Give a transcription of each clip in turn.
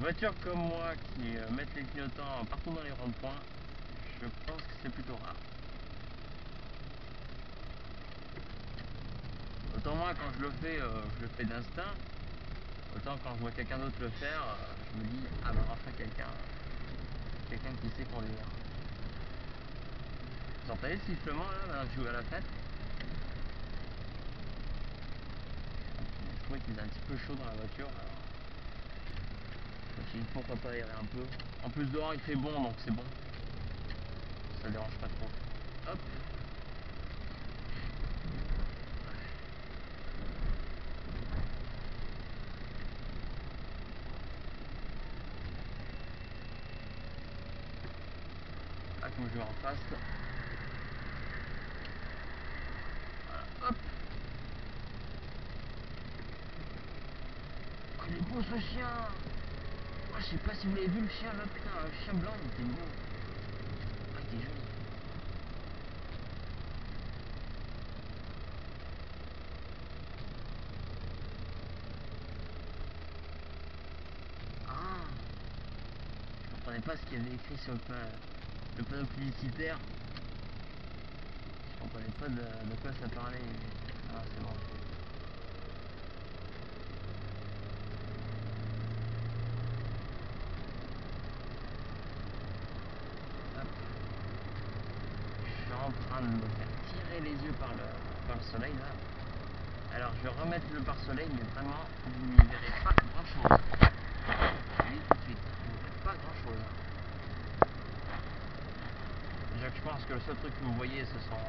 voitures comme moi qui mettent les clignotants partout dans les ronds-points, je pense que c'est plutôt rare. Autant moi quand je le fais d'instinct. Autant quand je vois quelqu'un d'autre le faire, je me dis ah ben enfin quelqu'un qui sait conduire. Vous entendez le sifflement là maintenant que je joue à la fête? Je trouvais qu'il faisait un petit peu chaud dans la voiture. Alors je me suis dit pourquoi pas aérer un peu. En plus dehors il fait bon donc c'est bon. Ça dérange pas trop. Hop. Là comme je vais en face. Voilà, hop. Oh, il est beau ce chien. Oh, je sais pas si vous l'avez vu le chien là, putain, un chien blanc, il était beau. Ah, il était joli. Ah, je comprenais pas ce qu'il y avait écrit sur le panneau publicitaire. Je comprenais pas de quoi ça parlait. Ah, c'est bon. Hop. Je suis en train de me faire tirer les yeux par le soleil là. Alors je vais remettre le pare-soleil, mais vraiment vous n'y verrez pas grand chose. Je vous le dis tout de suite, vous ne verrez pas grand chose. Déjà que je pense que le seul truc que vous voyez ce sont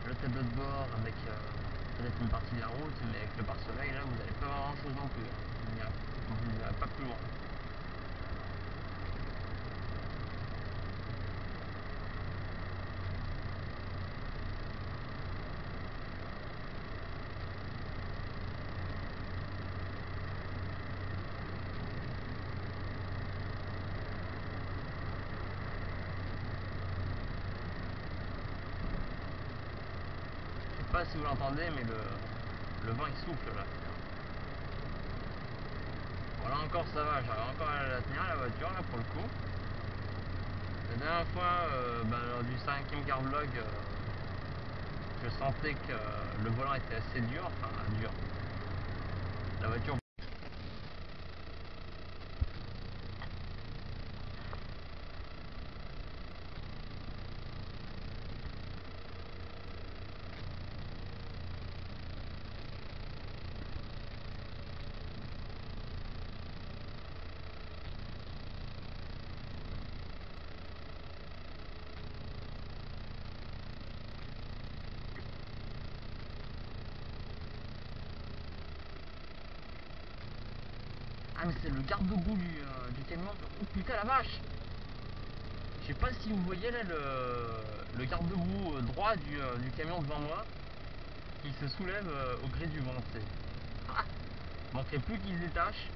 le tableau de bord avec peut-être une partie de la route, mais avec le pare-soleil là vous n'allez pas voir grand chose non plus. Vous ne verrez pas plus loin. Je sais pas si vous l'entendez, mais le vent il souffle là. Bon là encore ça va, j'arrive encore à la tenir la voiture là pour le coup. La dernière fois, lors du 5e car vlog, je sentais que le volant était assez dur, enfin dur. La voiture. Ah mais c'est le garde-boue du camion. Oh putain la vache! Je sais pas si vous voyez là le garde-boue droit du camion devant moi qui se soulève au gré du vent. Ah, manquerait plus qu'il se détache.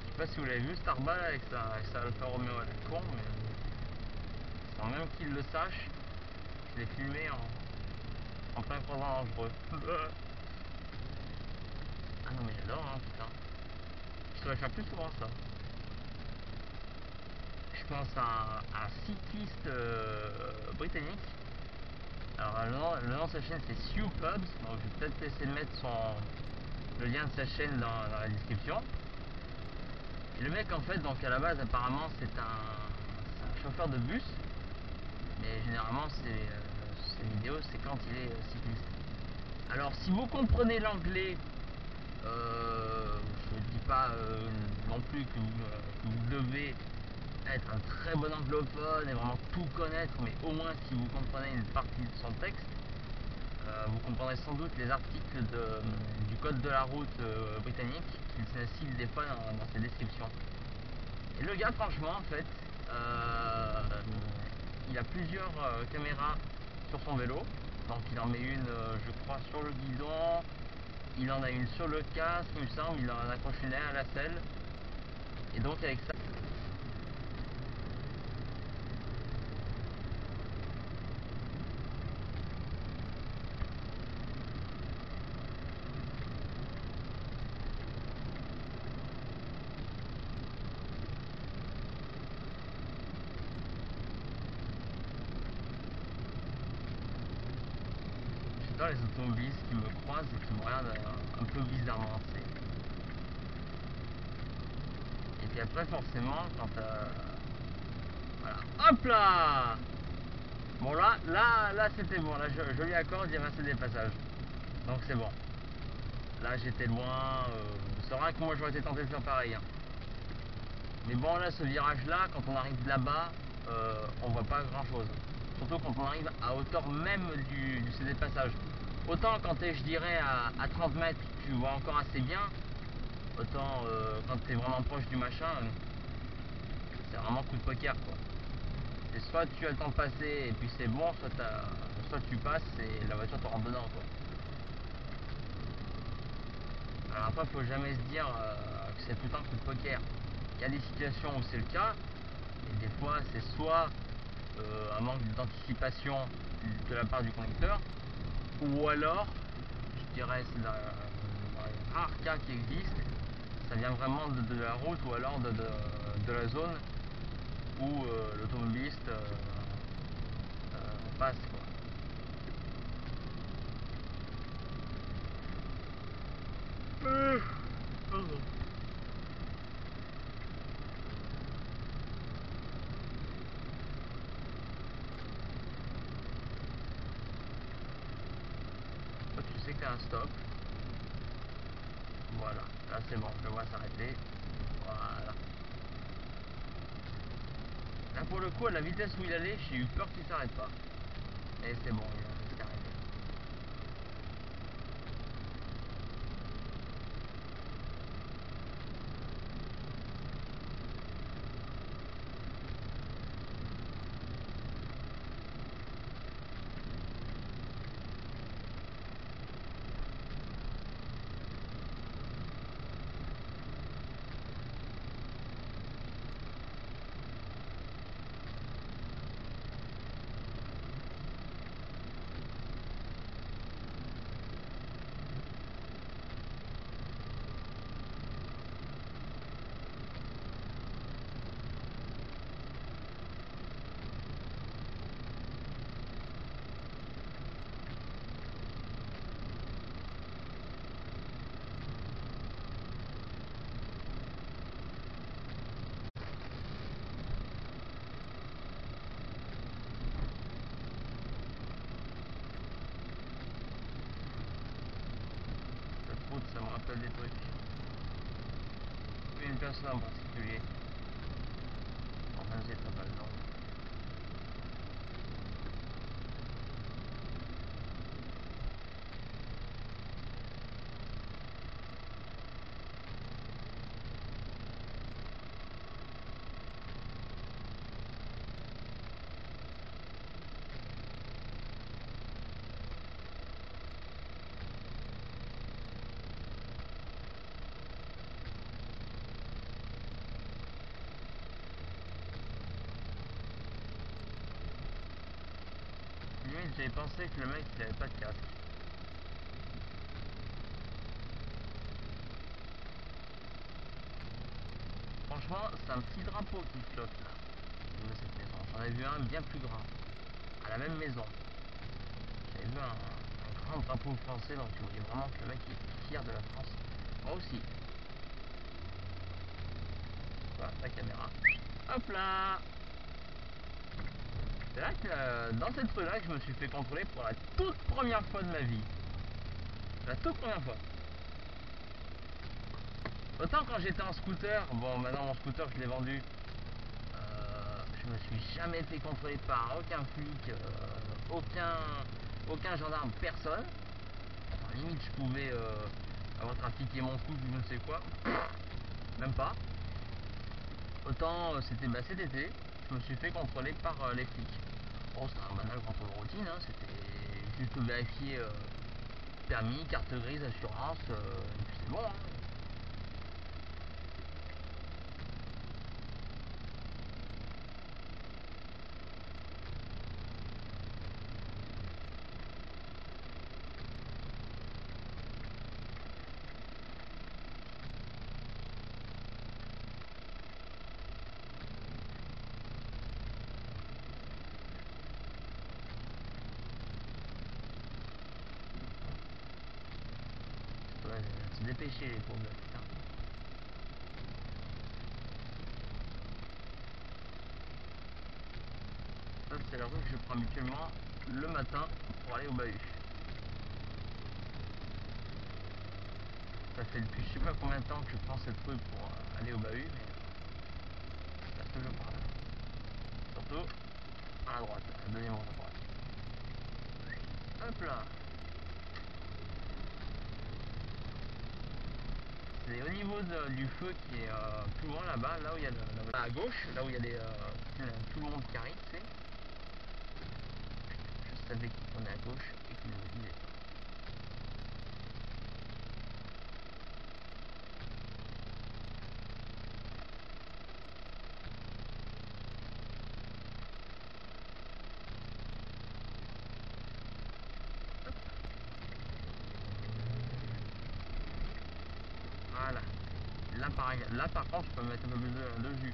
Je sais pas si vous l'avez vu Starba avec sa Alfa Romeo à la con, mais sans même qu'il le sache, je l'ai filmé en plein croisant dangereux. Ah non mais j'adore hein putain. Je devrais faire plus souvent ça. Je pense à un cycliste britannique. Alors le nom de sa chaîne c'est Sioux Pubs, donc je vais peut-être essayer de mettre le lien de sa chaîne dans la description. Et le mec en fait, donc à la base apparemment c'est un chauffeur de bus, mais généralement ces vidéos c'est quand il est cycliste. Alors si vous comprenez l'anglais, je ne dis pas non plus que vous devez être un très bon anglophone et vraiment tout connaître, mais au moins si vous comprenez une partie de son texte, vous comprendrez sans doute les articles du code de la route britannique qu'il cite des fois dans ses descriptions. Et le gars, franchement, en fait, il a plusieurs caméras sur son vélo. Donc il en met une, je crois, sur le guidon, il en a une sur le casque, il me semble, il en accroche une à la selle. Et donc avec ça, j'adore les automobilistes qui me croisent et qui me regardent un peu bizarrement. Et puis après, forcément, quand voilà, hop là. Bon là c'était bon, là je lui accorde, il y avait assez des passages. Donc c'est bon. Là j'étais loin, c'est vrai que moi j'aurais été tenté de faire pareil. Hein. Mais bon là ce virage là, quand on arrive là-bas, on voit pas grand chose. Surtout quand on arrive à hauteur même du CD de passage. Autant quand tu es je dirais à 30 mètres tu vois encore assez bien. Autant quand tu es vraiment proche du machin, c'est vraiment coup de poker quoi. C'est soit tu as le temps de passer et puis c'est bon, soit tu passes et la voiture te rentre dedans quoi. Alors après faut jamais se dire que c'est tout le temps coup de poker. Il y a des situations où c'est le cas, et des fois c'est soit un manque d'anticipation de la part du conducteur, ou alors, je dirais c'est dans les rares cas qui existent, ça vient vraiment de la route ou alors de la zone où l'automobiliste passe quoi. Pardon. Toi, tu sais que tu as un stop. Voilà, là c'est bon, je le vois s'arrêter. Voilà. Là pour le coup, à la vitesse où il allait, j'ai eu peur qu'il s'arrête pas. Mais c'est bon, il s'est arrêté. Cette route, ça me rappelle des trucs. Une personne en particulier. Enfin, c'est pas le nom. Limite, j'avais pensé que le mec il avait pas de casque. Franchement, c'est un petit drapeau qui flotte là, de cette maison. J'en ai vu un bien plus grand, à la même maison. J'avais vu un grand drapeau français, donc tu voyais vraiment que le mec est fier de la France. Moi aussi. vois, la caméra. Hop là. C'est vrai que dans cette rue là que je me suis fait contrôler pour la toute première fois de ma vie. La toute première fois. Autant quand j'étais en scooter, bon maintenant mon scooter je l'ai vendu, je me suis jamais fait contrôler par aucun flic, aucun gendarme, personne. Enfin, limite je pouvais avoir trafiqué mon scooter ou je ne sais quoi, même pas. Autant c'était cet été, je me suis fait contrôler par les flics. Bon, c'était un banal contrôle routine, hein, c'était juste vérifier permis, carte grise, assurance, et puis c'est bon. Hein. Ouais, se dépêcher les pauvres, putain. Ça c'est la rue que je prends habituellement le matin pour aller au bahut. Ça fait depuis je sais pas combien de temps que je prends cette rue pour aller au bahut, mais c'est parce que je prends là. Surtout à la droite, à la deuxième à droite. Hop là. C'est au niveau du feu qui est plus loin là-bas, là où il y a à gauche, là où il y a tout le monde qui arrive, tu sais. Je savais qu'il prenait à gauche et qu'il ne me disait pas. Voilà. Là par contre je peux mettre un peu plus de jus.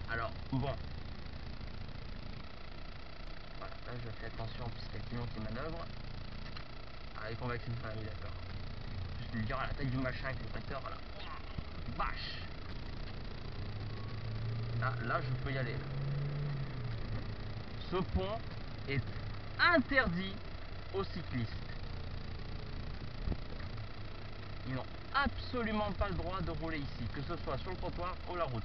Alors bon, voilà, là je fais attention puisqu'il y a le camion qui manœuvre. Avec convection sur la vie, d'accord. Juste lui dire à la taille du machin avec le tracteur, voilà. Vache. Là je peux y aller. Là. Ce pont est interdit aux cyclistes. Ils n'ont absolument pas le droit de rouler ici, que ce soit sur le trottoir ou la route.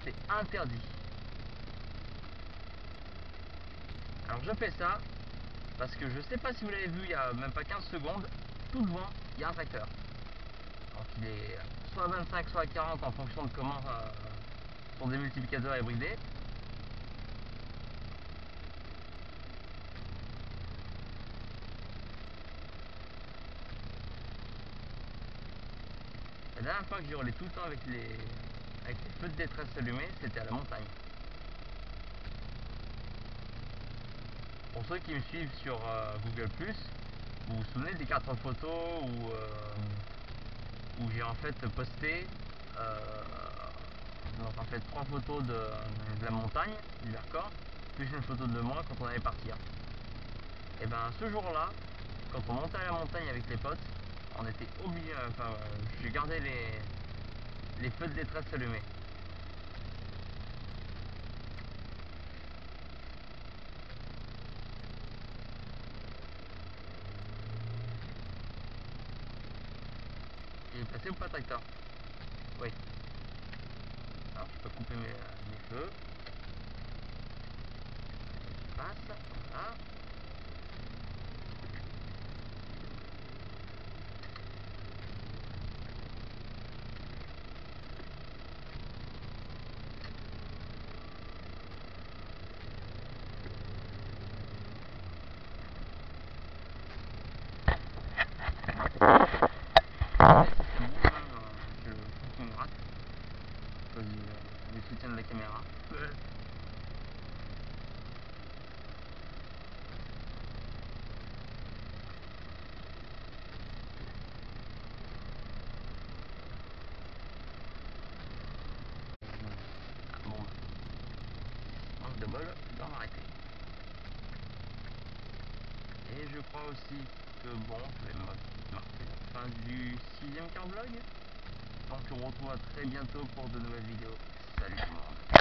C'est interdit. Alors je fais ça parce que je sais pas si vous l'avez vu il y a même pas 15 secondes, tout devant, il y a un tracteur. Donc il est soit à 25, soit à 40 en fonction de comment son démultiplicateur est bridé. La dernière fois que j'ai roulé tout le temps avec les feux de détresse allumés, c'était à la montagne. Pour ceux qui me suivent sur Google+, vous vous souvenez des 4 photos où j'ai en fait posté donc en fait 3 photos de la montagne, du Vercors, plus une photo de moi quand on allait partir. Et ben ce jour-là, quand on montait à la montagne avec les potes, on était obligé, enfin j'ai gardé les feux de détresse allumés. Il est passé ou pas tracteur? Oui. Alors je peux couper mes feux. Je passe, voilà. J'ai le fond qui me gratte à cause du soutien de la caméra. Bon, manque de bol, je dois m'arrêter. Et je crois aussi que bon, je vais marquer la fin du 6e carvlog. Donc on se retrouve à très bientôt pour de nouvelles vidéos. Salut tout le monde.